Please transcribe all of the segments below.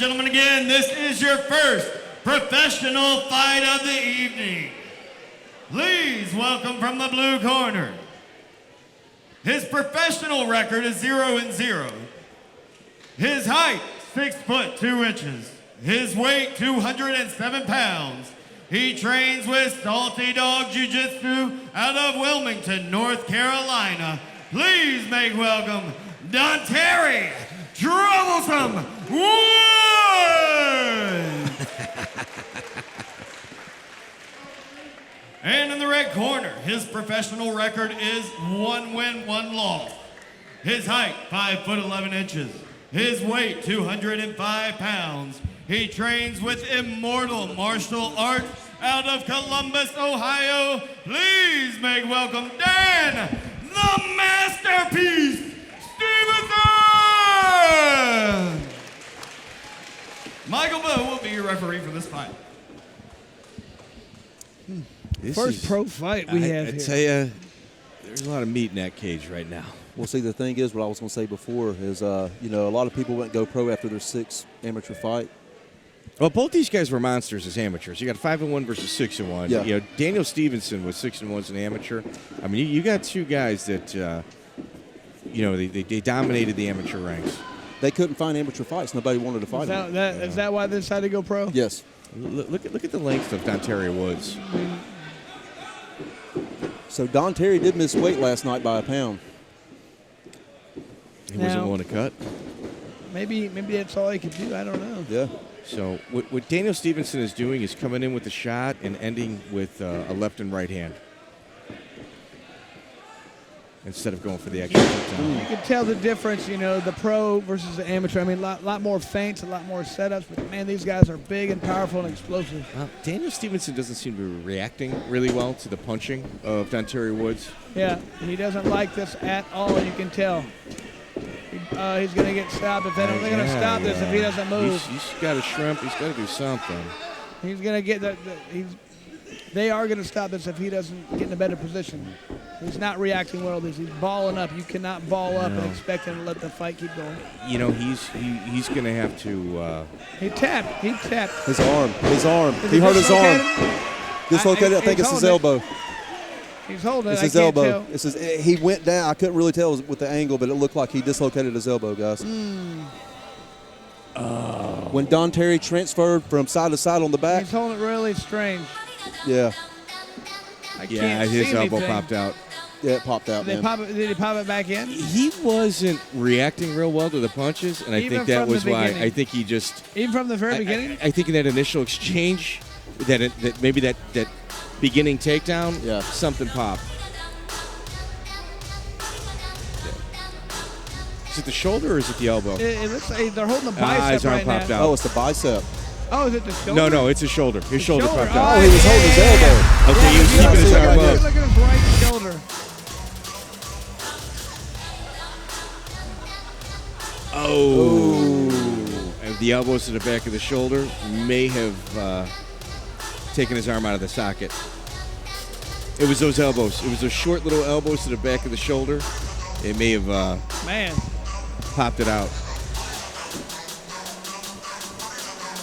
gentlemen, again, this is your first professional fight of the evening. Please welcome from the blue corner. His professional record is 0-0. His height, 6 foot 2 inches. His weight, 207 pounds. He trains with Salty Dog Jiu-Jitsu out of Wilmington, North Carolina. Please make welcome DonTerry Troublesome Wood! And in the red corner, his professional record is 1 win, 1 loss. His height, 5 foot 11 inches. His weight, 205 pounds. He trains with Immortal Martial Arts out of Columbus, Ohio. Please make welcome Dan, the Masterpiece, Stevenson! Michael Bowe will be your referee for this fight. First pro fight we have I here. tell you, there's a lot of meat in that cage right now. Well, see, the thing is, what I was going to say before is, you know, a lot of people went go pro after their 6th amateur fight. Well, both these guys were monsters as amateurs. You got 5-1 versus 6-1. Yeah. You know, Daniel Stevenson was 6-1 as an amateur. I mean, you got two guys that, you know, they dominated the amateur ranks. They couldn't find amateur fights. Nobody wanted to fight them. Is that why they decided to go pro? Yes. Look at the length of DonTerry Woods. So DonTerry did miss weight last night by a pound. He wasn't willing to cut. Maybe that's all he could do. I don't know. Yeah. So what Daniel Stevenson is doing is coming in with a shot and ending with a left and right hand instead of going for the extra takedown. You can tell the difference, you know, the pro versus the amateur. I mean, a lot more feints, a lot more setups, but man, these guys are big and powerful and explosive. Daniel Stevenson doesn't seem to be reacting really well to the punching of DonTerry Woods. Yeah, he doesn't like this at all. You can tell. He's going to get stopped if they're going to stop this if he doesn't move. He's got to shrimp. He's got to do something. He's going to get they are going to stop this if he doesn't get in a better position. He's not reacting well to this. He's balling up. You cannot ball up and expect him to let the fight keep going. You know, he's going to have to. He tapped. His arm. He hurt his arm. Dislocated. I think it's his elbow. He's holding it. It's his elbow. He went down. I couldn't really tell with the angle, but it looked like he dislocated his elbow, guys. When DonTerry transferred from side to side on the back. He's holding it really strange. Yeah. I can't see his elbow anything. popped out. Yeah, it popped out, Did he pop it back in? He wasn't reacting real well to the punches, and I think that was why. I think he just. Even from the very beginning? I think in that initial exchange, that maybe that beginning takedown, something popped. Is it the shoulder or is it the elbow? It looks like they're holding the bicep his arm right popped now. out. Oh, it's the bicep. Oh, is it the shoulder? No, it's his shoulder. His shoulder popped out. Oh, he was holding his elbow. Okay, he was keeping his arm up. Look at his right shoulder. Oh. And the elbows to the back of the shoulder may have taken his arm out of the socket. It was those elbows. It was those short little elbows to the back of the shoulder. It may have popped it out.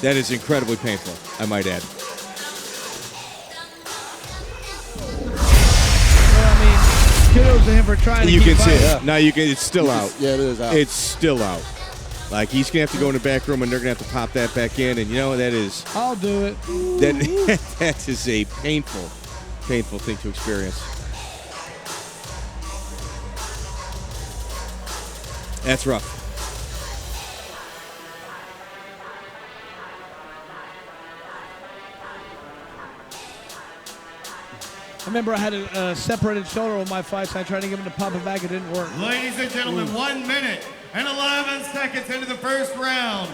That is incredibly painful, I might add. Well, I mean, kudos to him for trying to You keep can see fighting. it. Now it's still out. Yeah, it is out. It's still out. Like, he's going to have to go in the back room, and they're going to have to pop that back in. And, you know, that is... I'll do it. That is a painful thing to experience. That's rough. I remember I had a separated shoulder with my fights, and I tried to get him to pop it back. It didn't work. Ladies and gentlemen, 1 minute and 11 seconds into the first round.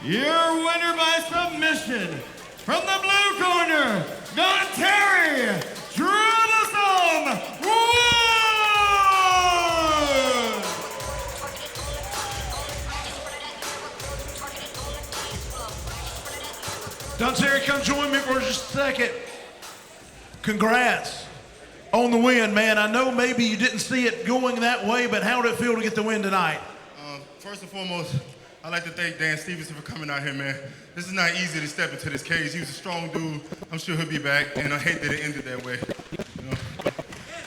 Your winner by submission from the blue corner, DonTerry Troublesome Wood! DonTerry, come join me for just a second. Congrats on the win, man. I know maybe you didn't see it going that way, but how did it feel to get the win tonight? First and foremost, I'd like to thank Dan Stevenson for coming out here, man. This is not easy to step into this cage. He was a strong dude. I'm sure he'll be back, and I hate that it ended that way. You know?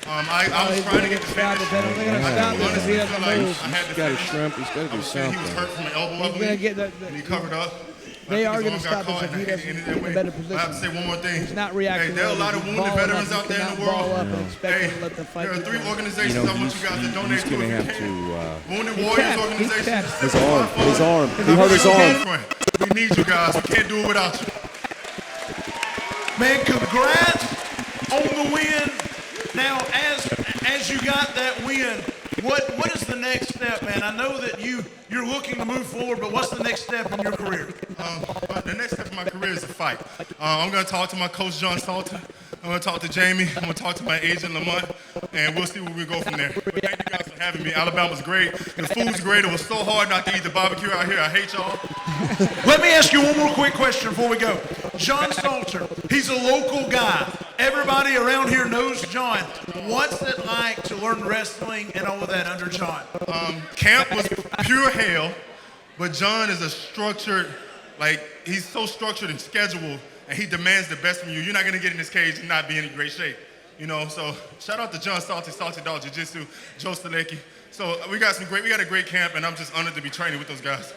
I was trying to get the finish. They're going to stop this if he doesn't move. He's got a shrimp. He's got to do something. He was hurt from the elbow, I He's going to believe, get and he covered up. They are going to His arm stop got this caught, if he and I doesn't hate it get in a ended better that way. I have to say position. one more thing. He's not reacting. Hey, there are a lot of wounded veterans out there in the world. Ball up and expect him to let the fight There are keep 3 going. organizations I want you guys to donate he's to. going to if you have can. to. Wounded He Warriors tapped. He organization. tapped. His arm. He hurt his arm. We need you guys. We can't do it without you. Man, congrats on the win. Now, as you got that win, what is the next step, man? I know that you're looking to move forward, but what's the next step in your career? The next step in my career is a fight. I'm going to talk to my coach, John Salter. I'm going to talk to Jamie. I'm going to talk to my agent, Lamont, and we'll see where we go from there. But thank you guys for having me. Alabama's great. The food's great. It was so hard not to eat the barbecue out here. I hate y'all. Let me ask you one more quick question before we go. John Salter, he's a local guy. Everybody around here knows John. What's it like to learn wrestling and all of that under John? Camp was pure hell, but John is a structured, he's so structured and scheduled, and he demands the best from you. You're not going to get in this cage and not be in great shape. You know, so shout out to John Salty Dog Jiu-Jitsu, Joe Stalecki. So we got a great camp, and I'm just honored to be training with those guys.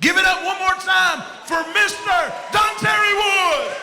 Give it up one more time for Mr. DonTerry Wood.